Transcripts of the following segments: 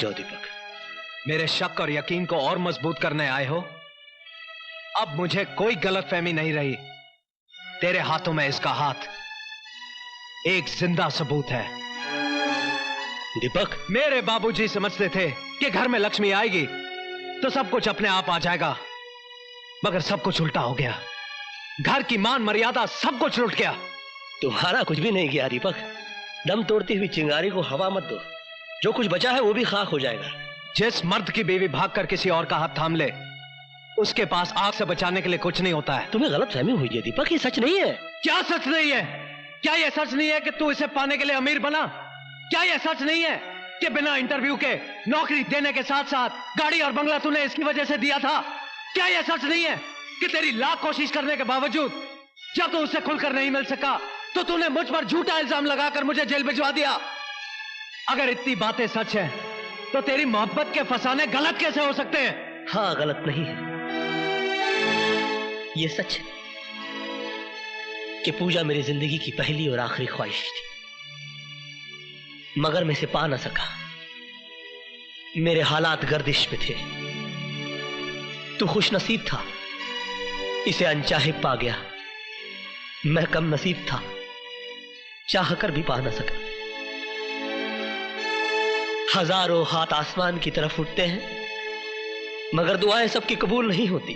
जाओ दीपक। मेरे शक और यकीन को और मजबूत करने आए हो? अब मुझे कोई गलतफहमी नहीं रही। तेरे हाथों में इसका हाथ एक जिंदा सबूत है। दीपक, मेरे बाबूजी समझते थे कि घर में लक्ष्मी आएगी तो सब कुछ अपने आप आ जाएगा, मगर सब कुछ उल्टा हो गया। घर की मान मर्यादा सब कुछ लुट गया। तुम्हारा कुछ भी नहीं किया दीपक। दम तोड़ती हुई चिंगारी को हवा मत दो, जो कुछ बचा है वो भी खाक हो जाएगा। जिस मर्द की बीवी भागकर किसी और का हाथ थाम ले, उसके पास आग से बचाने के लिए कुछ नहीं होता है। तुम्हें गलतफहमी हुई है दीपक, ये सच नहीं है। क्या सच नहीं है? क्या यह सच नहीं है कि तू इसे पाने के लिए अमीर बना? क्या यह सच नहीं है कि बिना इंटरव्यू के नौकरी देने के साथ साथ गाड़ी और बंगला तूने इसकी वजह से दिया था? क्या यह सच नहीं है कि तेरी लाख कोशिश करने के बावजूद जब तू उससे खुलकर नहीं मिल सका तो तूने मुझ पर झूठा इल्जाम लगाकर मुझे जेल भिजवा दिया? अगर इतनी बातें सच है तो तेरी मोहब्बत के फसाने गलत कैसे हो सकते हैं? हाँ, गलत नहीं है। ये सच है कि पूजा मेरी जिंदगी की पहली और आखिरी ख्वाहिश थी, मगर मैं इसे पा ना सका। मेरे हालात गर्दिश में थे। तू खुश नसीब था, इसे अनचाहे पा गया। मैं कम नसीब था, चाह कर भी पा ना सका। हजारों हाथ आसमान की तरफ उठते हैं, मगर दुआएं सबकी कबूल नहीं होती।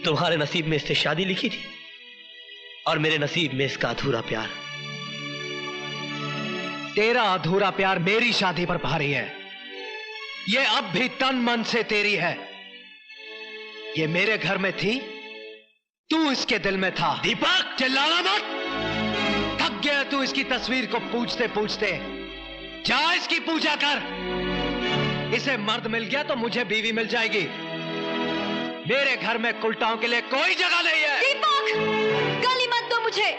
तुम्हारे नसीब में इससे शादी लिखी थी और मेरे नसीब में इसका अधूरा प्यार। तेरा अधूरा प्यार मेरी शादी पर भारी है। ये अब भी तन मन से तेरी है। ये मेरे घर में थी, तू इसके दिल में था। दीपक, चिल्लाना मत। थक गया तू इसकी तस्वीर को पूछते पूछते। जा इसकी पूजा कर। इसे मर्द मिल गया तो मुझे बीवी मिल जाएगी। मेरे घर में कुलटाओं के लिए कोई जगह नहीं है। दीपक, गाली मत दो मुझे।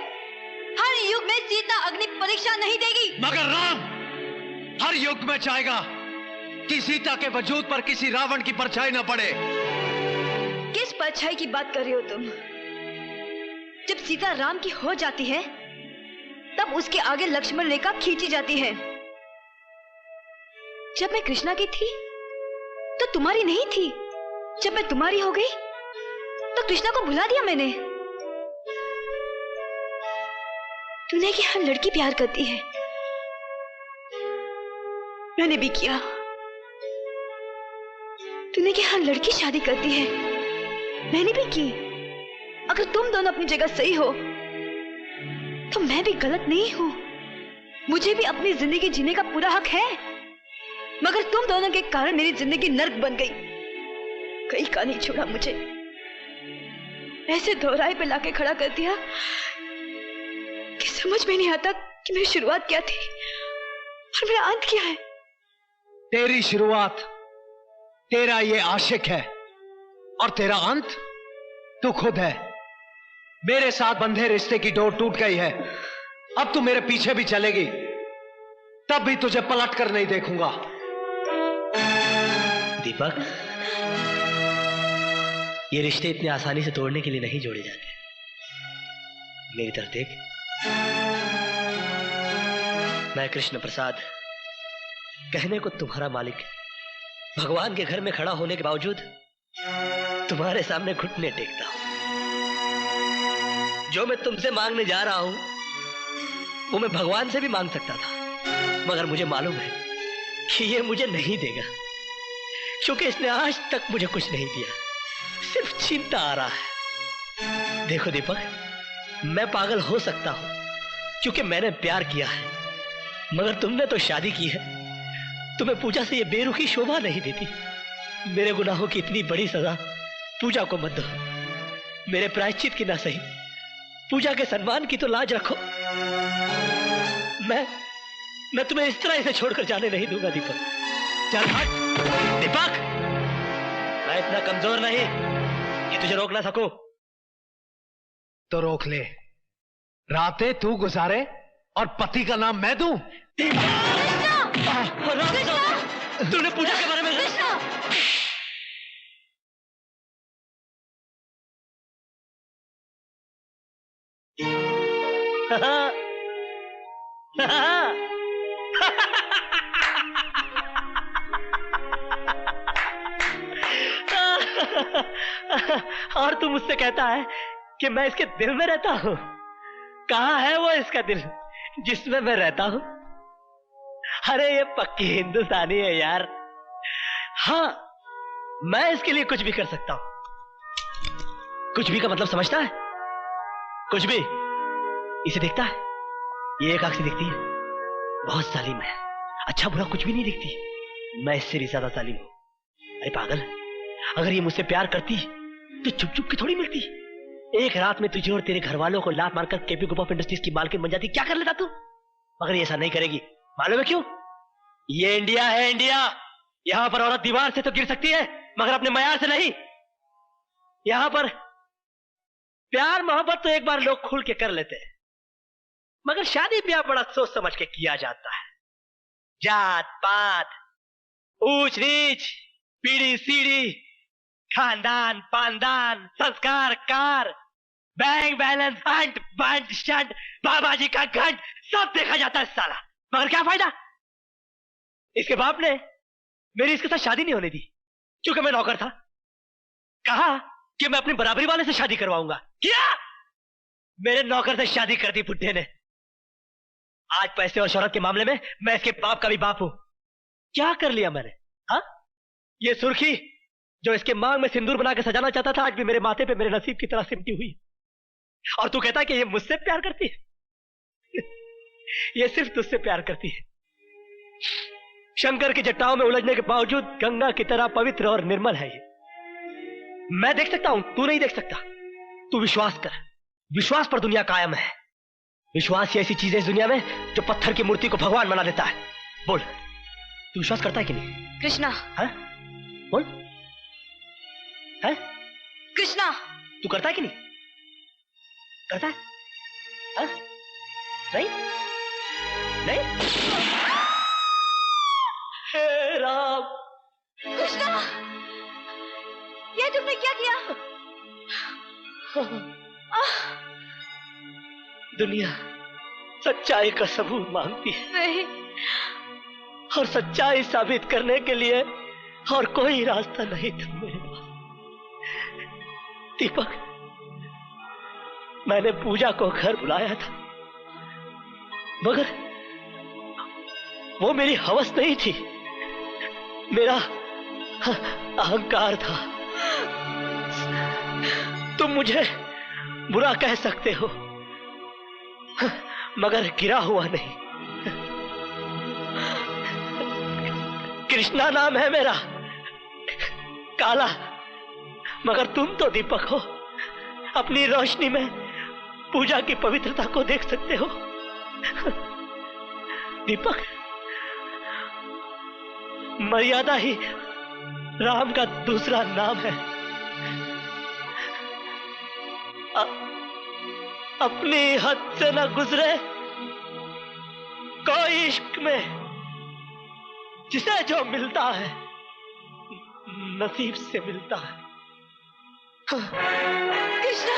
हर युग में सीता अग्नि परीक्षा नहीं देगी, मगर राम हर युग में चाहेगा कि सीता के वजूद पर किसी रावण की परछाई न पड़े। किस परछाई की बात कर रहे हो तुम? जब सीता राम की हो जाती है तब उसके आगे लक्ष्मण रेखा खींची जाती है। जब मैं कृष्णा की थी तो तुम्हारी नहीं थी। जब मैं तुम्हारी हो गई तो कृष्णा को भुला दिया मैंने। तूने कि हर लड़की प्यार करती है, मैंने भी किया। तूने कि हर लड़की शादी करती है, मैंने भी की। अगर तुम दोनों अपनी जगह सही हो तो मैं भी गलत नहीं हूं। मुझे भी अपनी जिंदगी जीने का पूरा हक है, मगर तुम दोनों के कारण मेरी जिंदगी नर्क बन गई। कहीं का नहीं छोड़ा मुझे, ऐसे दोहराए पे लाके खड़ा कर दिया कि समझ में नहीं आता कि मेरी शुरुआत क्या थी और मेरा अंत क्या है। तेरी शुरुआत तेरा ये आशिक है और तेरा अंत तू खुद है। मेरे साथ बंधे रिश्ते की डोर टूट गई है। अब तू मेरे पीछे भी चलेगी तब भी तुझे पलट कर नहीं देखूंगा। दीपक, ये रिश्ते इतने आसानी से तोड़ने के लिए नहीं जोड़े जाते। मेरी तरफ देख। मैं कृष्ण प्रसाद, कहने को तुम्हारा मालिक, भगवान के घर में खड़ा होने के बावजूद तुम्हारे सामने घुटने टेकता हूं। जो मैं तुमसे मांगने जा रहा हूं वो मैं भगवान से भी मांग सकता था, मगर मुझे मालूम है कि ये मुझे नहीं देगा, क्योंकि इसने आज तक मुझे कुछ नहीं दिया, सिर्फ छीनता आ रहा है। देखो दीपक, मैं पागल हो सकता हूं क्योंकि मैंने प्यार किया है, मगर तुमने तो शादी की है। तुम्हें पूजा से ये बेरुखी शोभा नहीं देती। मेरे गुनाहों की इतनी बड़ी सजा पूजा को मत दो। मेरे प्रायश्चित की ना सही, पूजा के सम्मान की तो लाज रखो। मैं तुम्हें इस तरह इसे छोड़कर जाने नहीं दूंगा दीपक। चल हट। दीपक, मैं इतना कमजोर नहीं कि तुझे रोक ना सकूं। तो रोक ले। रातें तू गुजारे और पति का नाम मैं दूं। तूने पूजा के बारे में और तू मुझसे कहता है कि मैं इसके दिल में रहता हूं। कहां है वो इसका दिल जिसमें मैं रहता हूं? अरे ये पक्की हिंदुस्तानी है यार। हाँ, मैं इसके लिए कुछ भी कर सकता हूं। कुछ भी का मतलब समझता है? कुछ भी। इसे देखता है, ये एक आंख से दिखती है, बहुत जालिम है, अच्छा बुरा कुछ भी नहीं दिखती। मैं इससे भी ज्यादा जालिम हूं। अरे पागल, अगर ये मुझसे प्यार करती तो चुप चुप के थोड़ी मिलती। एक रात में तुझे और तेरे घर वालों को लात मारकर केपी ग्रुप ऑफ इंडस्ट्रीज की मालकिन बन जाती, क्या कर लेता तू? मगर ये ऐसा नहीं करेगी। मालूम है क्यों? ये इंडिया है, इंडिया। यहां पर औरत दीवार से तो गिर सकती है मगर अपने मयार से नहीं। यहां पर प्यार मोहब्बत तो एक बार लोग खुल के कर लेते हैं, मगर शादी ब्याह बड़ा सोच समझ के किया जाता है। जात पात, ऊंच नीच, पीढ़ी सीढ़ी, खानदान पानदान, संस्कार कार, बैंक बैलेंस, हंट बंट शंट, बाबा जी का घंट, सब देखा जाता है साला। मगर क्या फायदा? इसके बाप ने मेरी इसके साथ शादी नहीं होने दी क्योंकि मैं नौकर था। कहा कि मैं अपनी बराबरी वाले से शादी करवाऊंगा। क्या? मेरे नौकर से शादी कर दी बुड्ढे ने। आज पैसे और शोहरत के मामले में मैं इसके बाप का भी बाप हूं। क्या कर लिया मैंने? हाँ, ये सुर्खी जो इसके मांग में सिंदूर बना के सजाना चाहता था, आज भी मेरे माथे पे मेरे नसीब की तरह सिमटी हुई। और तू कहता है कि ये मुझसे प्यार करती है? ये सिर्फ तुझसे प्यार करती है। शंकर की जटाओं में उलझने के बावजूद गंगा की तरह पवित्र और निर्मल है ये। मैं देख सकता हूं, तू नहीं देख सकता। तू विश्वास कर, विश्वास पर दुनिया कायम है। विश्वास ही ऐसी चीज है इस दुनिया में जो पत्थर की मूर्ति को भगवान बना देता है। बोल, तू विश्वास करता है कि नहीं? कृष्णा। है? बोल, है? कृष्णा, तू करता है कि नहीं? करता है? है? नहीं? नहीं? हे राम! कृष्णा, ये तुमने क्या किया? दुनिया सच्चाई का सबूत मांगती है। नहीं। और सच्चाई साबित करने के लिए और कोई रास्ता नहीं था मेरे पास। दीपक, मैंने पूजा को घर बुलाया था, मगर वो मेरी हवस नहीं थी, मेरा अहंकार था। तुम मुझे बुरा कह सकते हो, मगर गिरा हुआ नहीं। कृष्णा नाम है मेरा, काला, मगर तुम तो दीपक हो। अपनी रोशनी में पूजा की पवित्रता को देख सकते हो। दीपक, मर्यादा ही राम का दूसरा नाम है। अपनी हद से न गुजरे कोई इश्क में, जिसे जो मिलता है नसीब से मिलता है। कृष्णा।